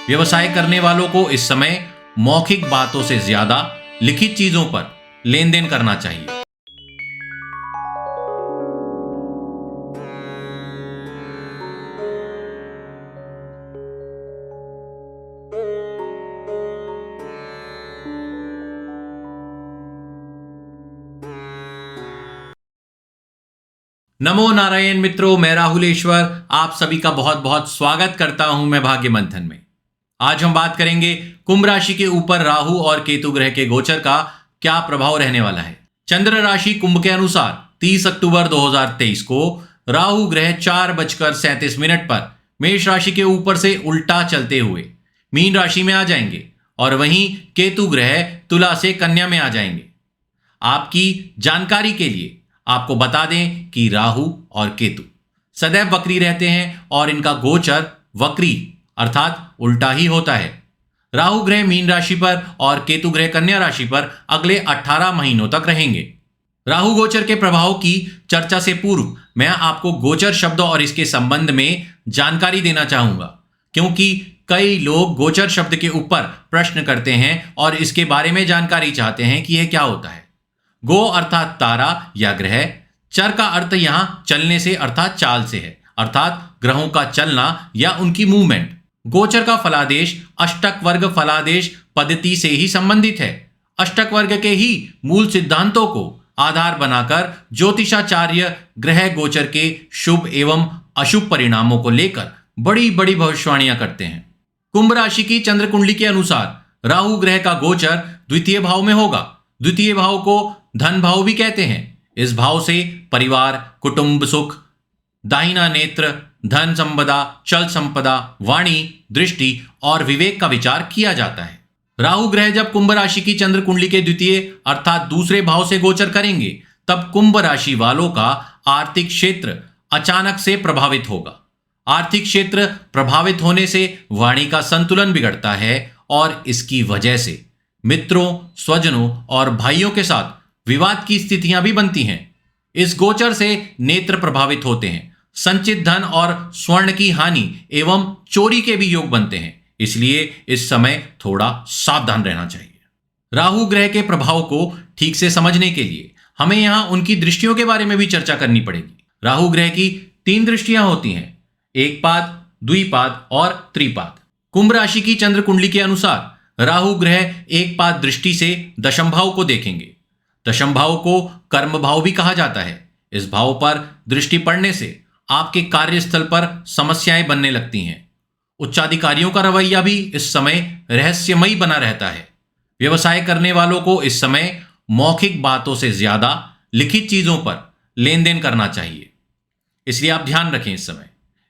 व्यवसाय करने वालों को इस समय मौखिक बातों से ज्यादा लिखित चीजों पर लेन देन करना चाहिए। नमो नारायण मित्रों, मैं राहुल ईश्वर आप सभी का बहुत बहुत स्वागत करता हूं मैं भाग्य मंथन में। आज हम बात करेंगे कुंभ राशि के ऊपर राहु और केतु ग्रह के गोचर का क्या प्रभाव रहने वाला है। चंद्र राशि कुंभ के अनुसार 30 अक्टूबर 2023 को राहु ग्रह 4:37 पर मेष राशि के ऊपर से उल्टा चलते हुए मीन राशि में आ जाएंगे और वहीं केतु ग्रह तुला से कन्या में आ जाएंगे। आपकी जानकारी के लिए आपको बता दें कि राहु और केतु सदैव वक्री रहते हैं और इनका गोचर वक्री अर्थात उल्टा ही होता है। राहु ग्रह मीन राशि पर और केतु ग्रह कन्या राशि पर अगले 18 महीनों तक रहेंगे। राहु गोचर के प्रभाव की चर्चा से पूर्व मैं आपको गोचर शब्द और इसके संबंध में जानकारी देना चाहूंगा, क्योंकि कई लोग गोचर शब्द के ऊपर प्रश्न करते हैं और इसके बारे में जानकारी चाहते हैं कि यह क्या होता है। गो अर्थात तारा या ग्रह, चर का अर्थ यहां चलने से अर्थात चाल से है, अर्थात ग्रहों का चलना या उनकी मूवमेंट। गोचर का फलादेश अष्टक वर्ग फलादेश पद्धति से ही संबंधित है। अष्टक वर्ग के ही मूल सिद्धांतों को आधार बनाकर ज्योतिषाचार्य ग्रह गोचर के शुभ एवं अशुभ परिणामों को लेकर बड़ी बड़ी भविष्यवाणियां करते हैं। कुंभ राशि की चंद्र कुंडली के अनुसार राहु ग्रह का गोचर द्वितीय भाव में होगा। द्वितीय भाव को धन भाव भी कहते हैं। इस भाव से परिवार, कुटुंब सुख, दाहिना नेत्र, धन संपदा, चल संपदा, वाणी, दृष्टि और विवेक का विचार किया जाता है। राहु ग्रह जब कुंभ राशि की चंद्र कुंडली के द्वितीय अर्थात दूसरे भाव से गोचर करेंगे तब कुंभ राशि वालों का आर्थिक क्षेत्र अचानक से प्रभावित होगा। आर्थिक क्षेत्र प्रभावित होने से वाणी का संतुलन बिगड़ता है और इसकी वजह से मित्रों, स्वजनों और भाइयों के साथ विवाद की स्थितियां भी बनती हैं। इस गोचर से नेत्र प्रभावित होते हैं। संचित धन और स्वर्ण की हानि एवं चोरी के भी योग बनते हैं, इसलिए इस समय थोड़ा सावधान रहना चाहिए। राहु ग्रह के प्रभाव को ठीक से समझने के लिए हमें यहां उनकी दृष्टियों के बारे में भी चर्चा करनी पड़ेगी। राहु ग्रह की 3 दृष्टियां होती हैं, एकपाद, द्विपाद और त्रिपाद। कुंभ राशि की चंद्र कुंडली के अनुसार राहु ग्रह एकपाद दृष्टि से दशम भाव को देखेंगे। दशम भाव को कर्म भाव भी कहा जाता है। इस भाव पर दृष्टि पड़ने से आपके कार्यस्थल पर समस्याएं बनने लगती हैं। उच्चाधिकारियों का रवैया भी इस समय रहस्यमयी बना रहता है। व्यवसाय करने वालों को इस समय मौखिक बातों से ज्यादा लिखित चीजों पर लेन देन करना चाहिए, इसलिए आप ध्यान रखें।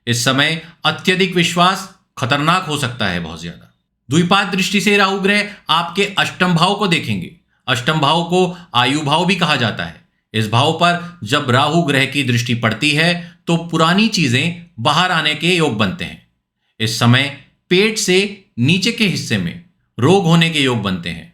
इस समय अत्यधिक विश्वास खतरनाक हो सकता है, बहुत ज्यादा। द्विपाद दृष्टि से राहु ग्रह आपके अष्टम भाव को देखेंगे। अष्टम भाव को आयु भाव भी कहा जाता है। इस भाव पर जब राहु ग्रह की दृष्टि पड़ती है तो पुरानी चीजें बाहर आने के योग बनते हैं। इस समय पेट से नीचे के हिस्से में रोग होने के योग बनते हैं।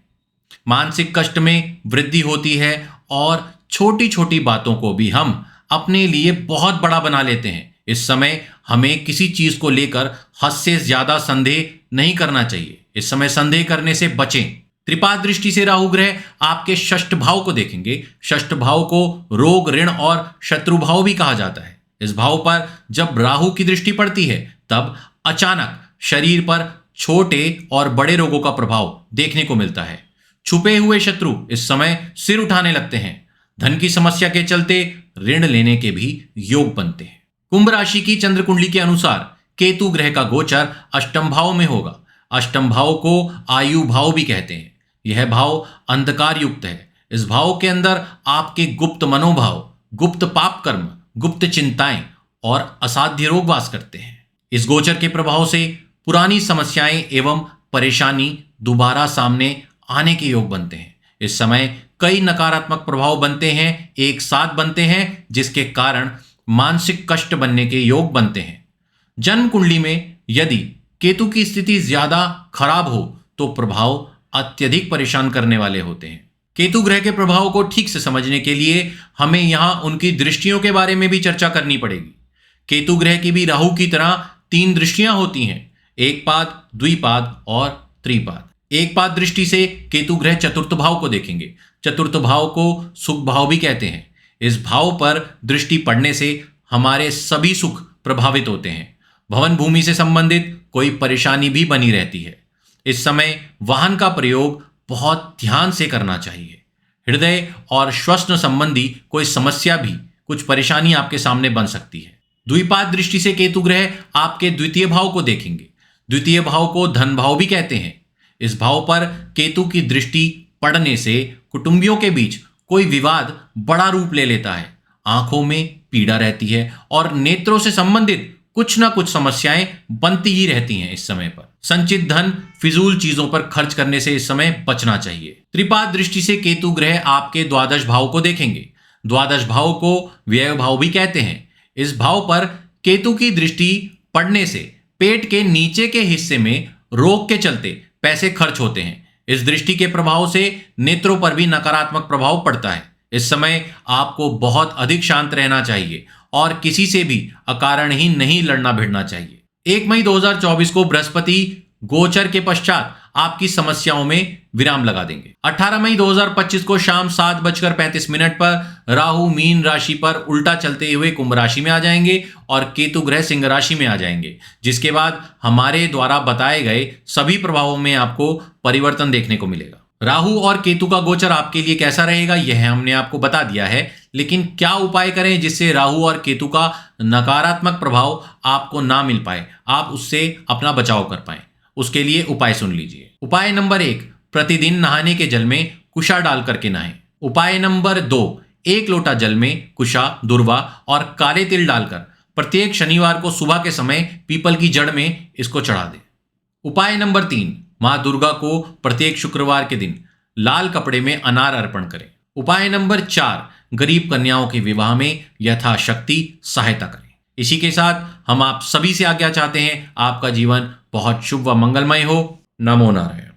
मानसिक कष्ट में वृद्धि होती है और छोटी छोटी बातों को भी हम अपने लिए बहुत बड़ा बना लेते हैं। इस समय हमें किसी चीज को लेकर हद से ज्यादा संदेह नहीं करना चाहिए। इस समय संदेह करने से बचें। त्रिपाद दृष्टि से राहु ग्रह आपके षष्ठ भाव को देखेंगे। षष्ठ भाव को रोग, ऋण और शत्रु भाव भी कहा जाता है। इस भाव पर जब राहु की दृष्टि पड़ती है तब अचानक शरीर पर छोटे और बड़े रोगों का प्रभाव देखने को मिलता है। छुपे हुए शत्रु इस समय सिर उठाने लगते हैं। धन की समस्या के चलते ऋण लेने के भी योग बनते हैं। कुंभ राशि की चंद्र कुंडली के अनुसार केतु ग्रह का गोचर अष्टम भाव में होगा। अष्टम भाव को आयु भाव भी कहते हैं। यह भाव अंधकार युक्त है। इस भाव के अंदर आपके गुप्त मनोभाव, गुप्त पाप कर्म, गुप्त चिंताएं और असाध्य रोग वास करते हैं। इस गोचर के प्रभाव से पुरानी समस्याएं एवं परेशानी दोबारा सामने आने के योग बनते हैं। इस समय कई नकारात्मक प्रभाव बनते हैं, एक साथ बनते हैं, जिसके कारण मानसिक कष्ट बनने के योग बनते हैं। जन्म कुंडली में यदि केतु की स्थिति ज्यादा खराब हो तो प्रभाव अत्यधिक परेशान करने वाले होते हैं। केतु ग्रह के प्रभाव को ठीक से समझने के लिए हमें यहां उनकी दृष्टियों के बारे में भी चर्चा करनी पड़ेगी। केतु ग्रह की भी राहु की तरह 3 दृष्टियां होती हैं। एकपाद, द्विपाद और त्रिपाद। एकपाद दृष्टि से केतु ग्रह चतुर्थ भाव को देखेंगे। चतुर्थ भाव को सुख भाव भी कहते हैं। इस भाव पर दृष्टि पड़ने से हमारे सभी सुख प्रभावित होते हैं। भवन भूमि से संबंधित कोई परेशानी भी बनी रहती है। इस समय वाहन का प्रयोग बहुत ध्यान से करना चाहिए। हृदय और श्वसन संबंधी कोई समस्या भी, कुछ परेशानी आपके सामने बन सकती है। द्विपाद दृष्टि से केतु ग्रह आपके द्वितीय भाव को देखेंगे। द्वितीय भाव को धन भाव भी कहते हैं। इस भाव पर केतु की दृष्टि पड़ने से कुटुंबियों के बीच कोई विवाद बड़ा रूप ले लेता है। आंखों में पीड़ा रहती है और नेत्रों से संबंधित कुछ ना कुछ समस्याएं बनती ही रहती हैं। इस समय पर संचित धन फिजूल चीजों पर खर्च करने से इस समय बचना चाहिए। त्रिपाद दृष्टि से केतु ग्रह आपके द्वादश भाव को देखेंगे। द्वादश भाव को व्यय भाव भी कहते हैं। इस भाव पर केतु की दृष्टि पड़ने से पेट के नीचे के हिस्से में रोग के चलते पैसे खर्च होते हैं। इस दृष्टि के प्रभाव से नेत्रों पर भी नकारात्मक प्रभाव पड़ता है। इस समय आपको बहुत अधिक शांत रहना चाहिए और किसी से भी अकारण ही नहीं लड़ना भिड़ना चाहिए। 1 मई 2024 को बृहस्पति गोचर के पश्चात आपकी समस्याओं में विराम लगा देंगे। 18 मई 2025 को शाम 7:35 पर राहु मीन राशि पर उल्टा चलते हुए कुंभ राशि में आ जाएंगे और केतु ग्रह सिंह राशि में आ जाएंगे, जिसके बाद हमारे द्वारा बताए गए सभी प्रभावों में आपको परिवर्तन देखने को मिलेगा। राहु और केतु का गोचर आपके लिए कैसा रहेगा यह हमने आपको बता दिया है, लेकिन क्या उपाय करें जिससे राहु और केतु का नकारात्मक प्रभाव आपको ना मिल पाए, आप उससे अपना बचाव कर पाए। उसके लिए उपाय सुन लीजिए। उपाय नंबर 1, प्रतिदिन नहाने के जल में कुशा डाल करके नहाएं। उपाय नंबर 2, 1 लोटा जल में कुशा, दुर्वा और काले तिल डालकर प्रत्येक शनिवार को सुबह के समय पीपल की जड़ में इसको चढ़ा दें। उपाय नंबर 3, माँ दुर्गा को प्रत्येक शुक्रवार के दिन लाल कपड़े में अनार अर्पण करें। उपाय नंबर 4, गरीब कन्याओं के विवाह में यथाशक्ति सहायता करें। इसी के साथ हम आप सभी से आज्ञा चाहते हैं। आपका जीवन बहुत शुभ व मंगलमय हो। नमो नारायण।